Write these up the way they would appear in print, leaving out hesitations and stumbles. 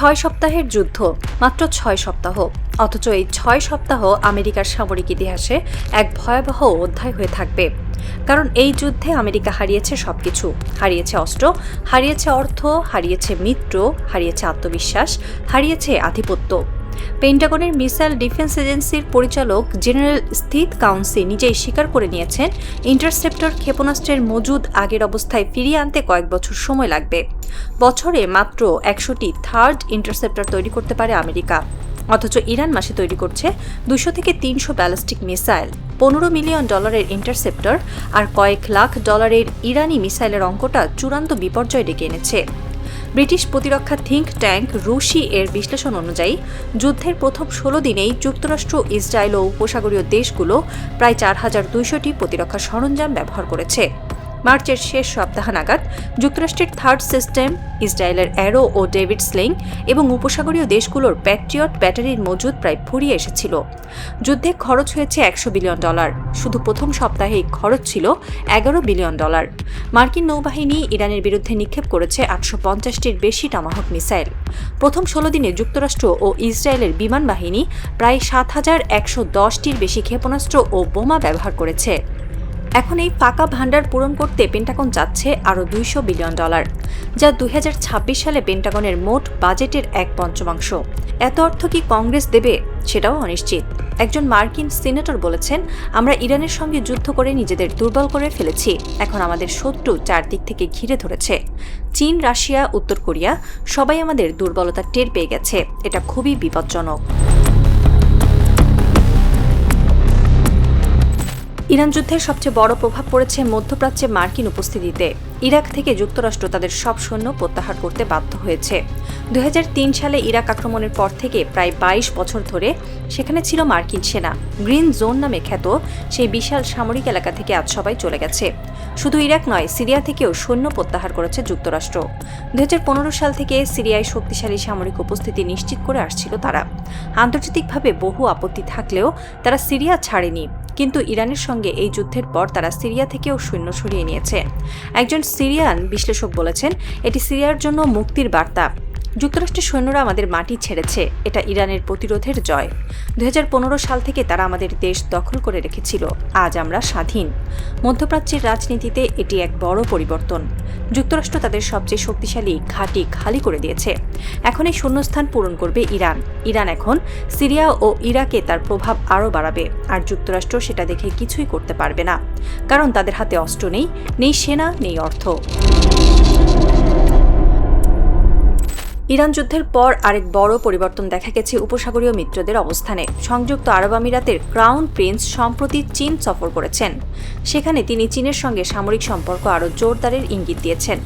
6 সপ্তাহের যুদ্ধ, মাত্র 6 সপ্তাহ। অথচ এই 6 সপ্তাহ আমেরিকার সামরিক ইতিহাসে এক ভয়াবহ অধ্যায় হয়ে থাকবে। কারণ এই যুদ্ধে আমেরিকা হারিয়েছে সবকিছু। হারিয়েছে অস্ত্র, হারিয়েছে অর্থ, হারিয়েছে মিত্র, হারিয়েছে আত্মবিশ্বাস, হারিয়েছে আধিপত্য। পেন্টাগনের মিসাইল ডিফেন্স এজেন্সির পরিচালক জেনারেল স্টিভ কাউন্সি নিজেই স্বীকার করে নিয়েছেন, ইন্টারসেপ্টর ক্ষেপণাস্ত্রের মজুদ আগের অবস্থায় ফিরিয়ে আনতে কয়েক বছর সময় লাগবে। বছরে মাত্র 100টি থার্ড ইন্টারসেপ্টর তৈরি করতে পারে আমেরিকা। অথচ ইরান মাসে তৈরি করছে 200 থেকে 300 ব্যালিস্টিক মিসাইল। $15 মিলিয়ন ইন্টারসেপ্টর আর কয়েক লাখ ডলারের ইরানি মিসাইলের অঙ্কটা চূড়ান্ত বিপর্যয় ডেকে এনেছে। ব্রিটিশ প্রতিরক্ষা থিঙ্ক ট্যাঙ্ক রুশি এর বিশ্লেষণ অনুযায়ী যুদ্ধের প্রথম 16 দিনেই যুক্তরাষ্ট্র, ইসরায়েল ও উপসাগরীয় দেশগুলো প্রায় 4200টি প্রতিরক্ষা সরঞ্জাম ব্যবহার করেছে। মার্চের শেষ সপ্তাহ নাগাদ যুক্তরাষ্ট্রের থার্ড সিস্টেম, ইসরায়েলের অ্যারো ও ডেভিড স্লিং এবং উপসাগরীয় দেশগুলোর প্যাট্রিয়ট ব্যাটারির মজুদ প্রায় ফুরিয়ে এসেছিল। যুদ্ধে খরচ হয়েছে $100 বিলিয়ন। শুধু প্রথম সপ্তাহেই খরচ ছিল $11 বিলিয়ন। মার্কিন নৌবাহিনী ইরানের বিরুদ্ধে নিক্ষেপ করেছে 850টির বেশি টমাহক মিসাইল। প্রথম 16 দিনে যুক্তরাষ্ট্র ও ইসরায়েলের বিমান বাহিনী প্রায় 7110টির বেশি ক্ষেপণাস্ত্র ও বোমা ব্যবহার করেছে। এখন এই ফাঁকা ভাণ্ডার পূরণ করতে পেন্টাগন চাচ্ছে আরও $200 বিলিয়ন, যা 2026 সালে পেন্টাগনের মোট বাজেটের 1/5। এত অর্থ কি কংগ্রেস দেবে, সেটাও অনিশ্চিত। একজন মার্কিন সিনেটর বলেছেন, আমরা ইরানের সঙ্গে যুদ্ধ করে নিজেদের দুর্বল করে ফেলেছি। এখন আমাদের শত্রু চারদিক থেকে ঘিরে ধরেছে। চীন, রাশিয়া, উত্তর কোরিয়া সবাই আমাদের দুর্বলতা টের পেয়ে গেছে। এটা খুবই বিপজ্জনক। ইরান যুদ্ধের সবচেয়ে বড় প্রভাব পড়েছে মধ্যপ্রাচ্যে মার্কিন উপস্থিতিতে। ইরাক থেকে যুক্তরাষ্ট্র তাদের সব সৈন্য প্রত্যাহার করতে বাধ্য হয়েছে। 2003 সালে ইরাক আক্রমণের পর থেকে প্রায় 22 বছর ধরে সেখানে ছিল মার্কিন সেনা। গ্রিন জোন নামে খ্যাত সেই বিশাল সামরিক এলাকা থেকে আজ সবাই চলে গেছে। শুধু ইরাক নয়, সিরিয়া থেকেও সৈন্য প্রত্যাহার করেছে যুক্তরাষ্ট্র। 2015 সাল থেকে সিরিয়ায় শক্তিশালী সামরিক উপস্থিতি নিশ্চিত করে আসছিল তারা। আন্তর্জাতিকভাবে বহু আপত্তি থাকলেও তারা সিরিয়া ছাড়েনি। কিন্তু ইরানের সঙ্গে এই যুদ্ধের পর তারা সিরিয়া থেকেও সৈন্য সরিয়ে নিয়েছে। একজন সিরিয়ান বিশ্লেষক বলেছেন, এটি সিরিয়ার জন্য মুক্তির বার্তা। যুক্তরাষ্ট্রের সৈন্যরা আমাদের মাটি ছেড়েছে, এটা ইরানের প্রতিরোধের জয়। 2015 সাল থেকে তারা আমাদের দেশ দখল করে রেখেছিল, আজ আমরা স্বাধীন। মধ্যপ্রাচ্যের রাজনীতিতে এটি এক বড় পরিবর্তন। যুক্তরাষ্ট্র তাদের সবচেয়ে শক্তিশালী ঘাঁটি খালি করে দিয়েছে। এখন এই শূন্যস্থান পূরণ করবে ইরান। ইরান এখন সিরিয়া ও ইরাকে তার প্রভাব আরও বাড়াবে, আর যুক্তরাষ্ট্র সেটা দেখে কিছুই করতে পারবে না। কারণ তাদের হাতে অস্ত্র নেই, নেই সেনা, নেই অর্থ। ইরান যুদ্ধের পর আরেক বড় পরিবর্তন দেখা গেছে উপসাগরীয় মিত্রদের অবস্থানে। সংযুক্ত আরব আমিরাতের ক্রাউন প্রিন্স সম্প্রতি চীন সফর করেছেন। সেখানে তিনি চীনের সঙ্গে সামরিক সম্পর্ক আরও জোরদারের ইঙ্গিত দিয়েছেন।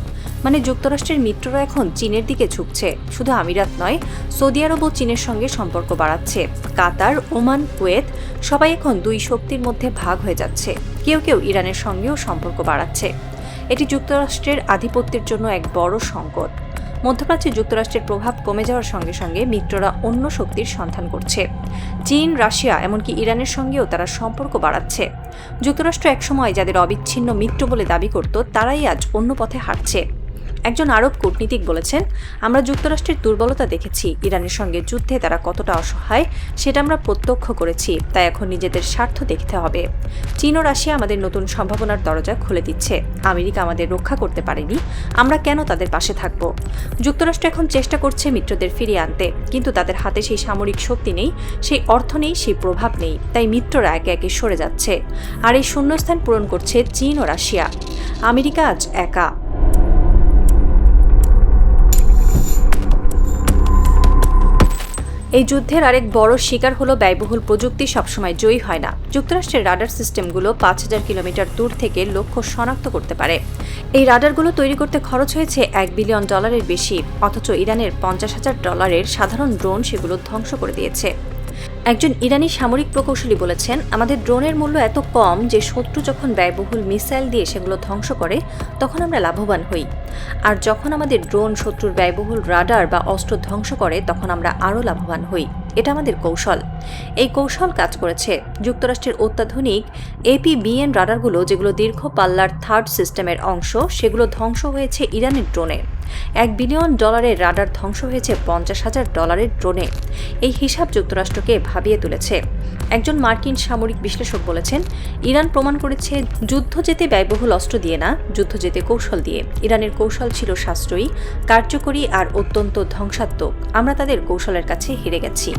মানে যুক্তরাষ্ট্রের মিত্ররা এখন চীনের দিকে ঝুঁকছে। শুধু আমিরাত নয়, সৌদি আরবও চীনের সঙ্গে সম্পর্ক বাড়াচ্ছে। কাতার, ওমান, কুয়েত সবাই এখন দুই শক্তির মধ্যে ভাগ হয়ে যাচ্ছে। কেউ কেউ ইরানের সঙ্গেও সম্পর্ক বাড়াচ্ছে। এটি যুক্তরাষ্ট্রের আধিপত্যের জন্য এক বড় সংকট। মধ্যপ্রাচ্যে যুক্তরাষ্ট্রের প্রভাব কমে যাওয়ার সঙ্গে সঙ্গে মিত্ররা অন্য শক্তির সন্ধান করছে। চীন, রাশিয়া, এমনকি ইরানের সঙ্গেও তারা সম্পর্ক বাড়াচ্ছে। যুক্তরাষ্ট্র একসময় যাদের অবিচ্ছিন্ন মিত্র বলে দাবি করত, তারাই আজ অন্য পথে হাঁটছে। একজন আরব কূটনীতিক বলেছেন, আমরা যুক্তরাষ্ট্রের দুর্বলতা দেখেছি। ইরানের সঙ্গে যুদ্ধে তারা কতটা অসহায় সেটা আমরা প্রত্যক্ষ করেছি। তাই এখন নিজেদের স্বার্থ দেখতে হবে। চীন ও রাশিয়া আমাদের নতুন সম্ভাবনার দরজা খুলে দিচ্ছে। আমেরিকা আমাদের রক্ষা করতে পারেনি, আমরা কেন তাদের পাশে থাকব? যুক্তরাষ্ট্র এখন চেষ্টা করছে মিত্রদের ফিরিয়ে আনতে, কিন্তু তাদের হাতে সেই সামরিক শক্তি নেই, সেই অর্থ নেই, সেই প্রভাব নেই। তাই মিত্ররা একে একে সরে যাচ্ছে। আর এই শূন্যস্থান পূরণ করছে চীন ও রাশিয়া। আমেরিকা আজ একা। এই যুদ্ধের আরেক বড় শিকার হলো ব্যয়বহুল প্রযুক্তি সবসময় জয়ী হয় না। যুক্তরাষ্ট্রের রাডার সিস্টেমগুলো 5000 কিলোমিটার দূর থেকে লক্ষ্য শনাক্ত করতে পারে। এই রাডারগুলো তৈরি করতে খরচ হয়েছে $1 বিলিয়ন বেশি। অথচ ইরানের $50,000 সাধারণ ড্রোন সেগুলো ধ্বংস করে দিয়েছে। একজন ইরানি সামরিক প্রকৌশলী বলেছেন, আমাদের ড্রোনের মূল্য এত কম যে শত্রু যখন ব্যয়বহুল মিসাইল দিয়ে সেগুলো ধ্বংস করে তখন আমরা লাভবান হই। আর যখন আমাদের ড্রোন শত্রুর ব্যয়বহুল রাডার বা অস্ত্র ধ্বংস করে তখন আমরা আরও লাভবান হই। এটা আমাদের কৌশল। এই কৌশল কাজ করেছে। যুক্তরাষ্ট্রের অত্যাধুনিক APBN রাডারগুলো, যেগুলো দীর্ঘ পাল্লার থার্ড সিস্টেমের অংশ, সেগুলো ধ্বংস হয়েছে ইরানের ড্রোনে। $1 বিলিয়ন রাডার ধ্বংস হয়েছে $50,000 ড্রোনে। এই হিসাব যুক্তরাষ্ট্রকে ভাবিয়ে তুলেছে। একজন মার্কিন সামরিক বিশ্লেষক বলেছেন, ইরান প্রমাণ করেছে যুদ্ধ যেতে ব্যয়বহুল অস্ত্র দিয়ে না, যুদ্ধ যেতে কৌশল দিয়ে। ইরানের কৌশল ছিল সাশ্রয়ী, কার্যকরী আর অত্যন্ত ধ্বংসাত্মক। আমরা তাদের কৌশলের কাছে হেরে গেছি।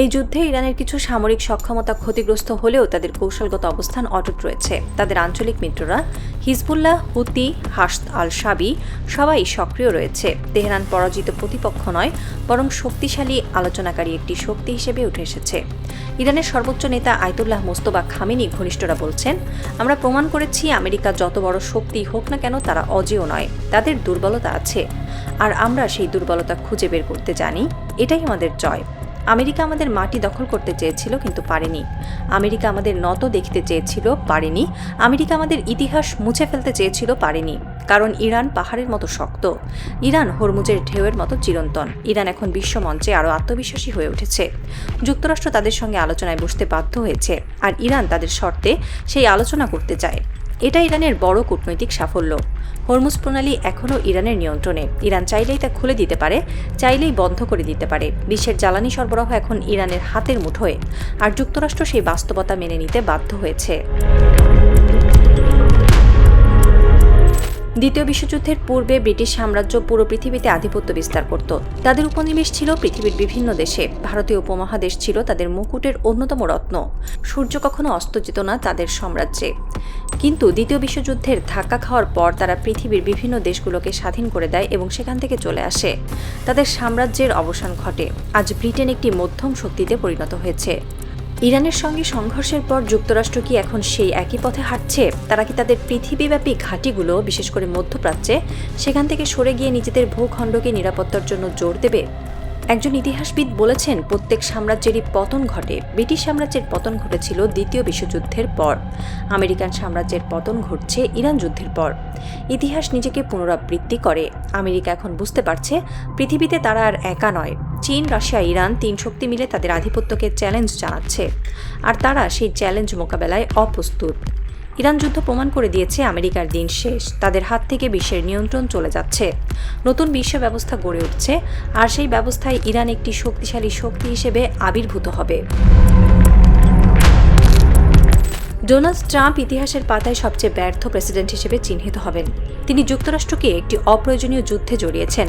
এই যুদ্ধে ইরানের কিছু সামরিক সক্ষমতা ক্ষতিগ্রস্ত হলেও তাদের কৌশলগত অবস্থান অটুট রয়েছে। তাদের আঞ্চলিক মিত্ররা হিজবুল্লাহ, হুতি, হাশদ আল-শাবি সবাই সক্রিয় রয়েছে। তেহরান পরাজিত প্রতিপক্ষ নয়, বরং শক্তিশালী আলোচনাকারী একটি শক্তি হিসেবে উঠে এসেছে। ইরানের সর্বোচ্চ নেতা আয়াতুল্লাহ মোস্তফা খামেনি ঘনিষ্ঠরা বলছেন, আমরা প্রমাণ করেছি আমেরিকা যত বড় শক্তি হোক না কেন তারা অজেয় নয়, তাদের দুর্বলতা আছে, আর আমরা সেই দুর্বলতা খুঁজে বের করতে জানি। এটাই আমাদের জয়। আমেরিকা আমাদের মাটি দখল করতে চেয়েছিল, কিন্তু পারেনি। আমেরিকা আমাদের নত দেখতে চেয়েছিল, পারেনি। আমেরিকা আমাদের ইতিহাস মুছে ফেলতে চেয়েছিল, পারেনি। কারণ ইরান পাহাড়ের মতো শক্ত, ইরান হরমুজের ঢেউয়ের মতো চিরন্তন। ইরান এখন বিশ্বমঞ্চে আরও আত্মবিশ্বাসী হয়ে উঠেছে। যুক্তরাষ্ট্র তাদের সঙ্গে আলোচনায় বসতে বাধ্য হয়েছে, আর ইরান তাদের শর্তে সেই আলোচনা করতে চায়। এটা ইরানের বড় কূটনৈতিক সাফল্য। হরমুজ প্রণালী এখনও ইরানের নিয়ন্ত্রণে। ইরান চাইলেই তা খুলে দিতে পারে, চাইলেই বন্ধ করে দিতে পারে। বিশ্বের জ্বালানি সরবরাহ এখন ইরানের হাতের মুঠোয়, আর যুক্তরাষ্ট্র সেই বাস্তবতা মেনে নিতে বাধ্য হয়েছে। দ্বিতীয় বিশ্বযুদ্ধের পূর্বে ব্রিটিশ সাম্রাজ্য পুরো পৃথিবীতে আধিপত্য বিস্তার করত। তাদের উপনিবেশ ছিল পৃথিবীর বিভিন্ন দেশে। ভারতীয় উপমহাদেশ ছিল তাদের মুকুটের অন্যতম রত্ন। সূর্য কখনো অস্ত যেত না তাদের সাম্রাজ্যে। কিন্তু দ্বিতীয় বিশ্বযুদ্ধের ধাক্কা খাওয়ার পর তারা পৃথিবীর বিভিন্ন দেশগুলোকে স্বাধীন করে দেয় এবং সেখান থেকে চলে আসে। তাদের সাম্রাজ্যের অবসান ঘটে। আজ ব্রিটেন একটি মধ্যম শক্তিতে পরিণত হয়েছে। ইরানের সঙ্গে সংঘর্ষের পর যুক্তরাষ্ট্র কি এখন সেই একই পথে হাঁটছে? তারা কি তাদের পৃথিবীব্যাপী ঘাঁটিগুলো, বিশেষ করে মধ্যপ্রাচ্যে, সেখান থেকে সরে গিয়ে নিজেদের ভূখণ্ডকে নিরাপত্তার জন্য জোর দেবে? একজন ইতিহাসবিদ বলেছেন, প্রত্যেক সাম্রাজ্যেরই পতন ঘটে। ব্রিটিশ সাম্রাজ্যের পতন ঘটেছিল দ্বিতীয় বিশ্বযুদ্ধের পর। আমেরিকান সাম্রাজ্যের পতন ঘটছে ইরান যুদ্ধের পর। ইতিহাস নিজেকে পুনরাবৃত্তি করে। আমেরিকা এখন বুঝতে পারছে পৃথিবীতে তারা আর একা নয়। চীন, রাশিয়া, ইরান, 3 শক্তি মিলে তাদের আধিপত্যকে চ্যালেঞ্জ জানাচ্ছে, আর তারা সেই চ্যালেঞ্জ মোকাবেলায় অপ্রস্তুত। ইরান যুদ্ধ প্রমাণ করে দিয়েছে আমেরিকার দিন শেষ। তাদের হাত থেকে বিশ্বের নিয়ন্ত্রণ চলে যাচ্ছে। নতুন বিশ্ব ব্যবস্থা গড়ে উঠছে, আর সেই ব্যবস্থায় ইরান একটি শক্তিশালী শক্তি হিসেবে আবির্ভূত হবে। ডোনাল্ড ট্রাম্প ইতিহাসের পাতায় সবচেয়ে ব্যর্থ প্রেসিডেন্ট হিসেবে চিহ্নিত হবেন। তিনি যুক্তরাষ্ট্রকে একটি অপ্রয়োজনীয় যুদ্ধে জড়িয়েছেন।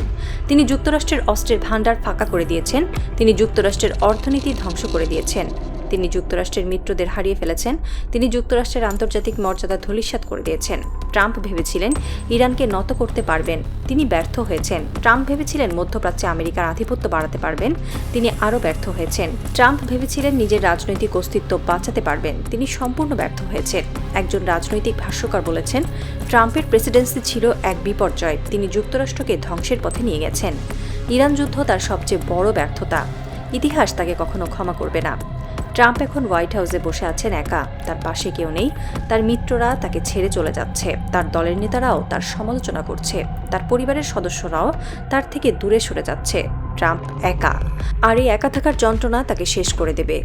তিনি যুক্তরাষ্ট্রের অস্ত্রের ভাণ্ডার ফাঁকা করে দিয়েছেন। তিনি যুক্তরাষ্ট্রের অর্থনীতি ধ্বংস করে দিয়েছেন। তিনি যুক্তরাষ্ট্রের মিত্রদের হারিয়ে ফেলেছেন। তিনি যুক্তরাষ্ট্রের আন্তর্জাতিক মর্যাদা ধূলিসাৎ করে দিয়েছেন। ট্রাম্প ভেবেছিলেন ইরানকে নত করতে পারবেন, তিনি ব্যর্থ হয়েছেন। ট্রাম্প ভেবেছিলেন মধ্যপ্রাচ্যে আমেরিকার আধিপত্য বাড়াতে পারবেন, তিনি আরও ব্যর্থ হয়েছেন। ট্রাম্প ভেবেছিলেন নিজের রাজনৈতিক অস্তিত্ব বাঁচাতে পারবেন, তিনি সম্পূর্ণ ব্যর্থ হয়েছেন। একজন রাজনৈতিক ভাষ্যকার বলেছেন, ট্রাম্পের প্রেসিডেন্সি ছিল এক বিপর্যয়, তিনি যুক্তরাষ্ট্রকে ধ্বংসের পথে নিয়ে গেছেন। ইরান যুদ্ধ তার সবচেয়ে বড় ব্যর্থতা। ইতিহাস তাকে কখনো ক্ষমা করবে না। ট্রাম্প এখন হোয়াইট হাউসে বসে আছেন একা, তার পাশে কেউ নেই। তার মিত্ররা তাকে ছেড়ে চলে যাচ্ছে, তার দলের নেতারাও তার সমালোচনা করছে, তার পরিবারের সদস্যরাও তার থেকে দূরে সরে যাচ্ছে। ট্রাম্প একা, আর এই একা থাকার যন্ত্রণা তাকে শেষ করে দেবে।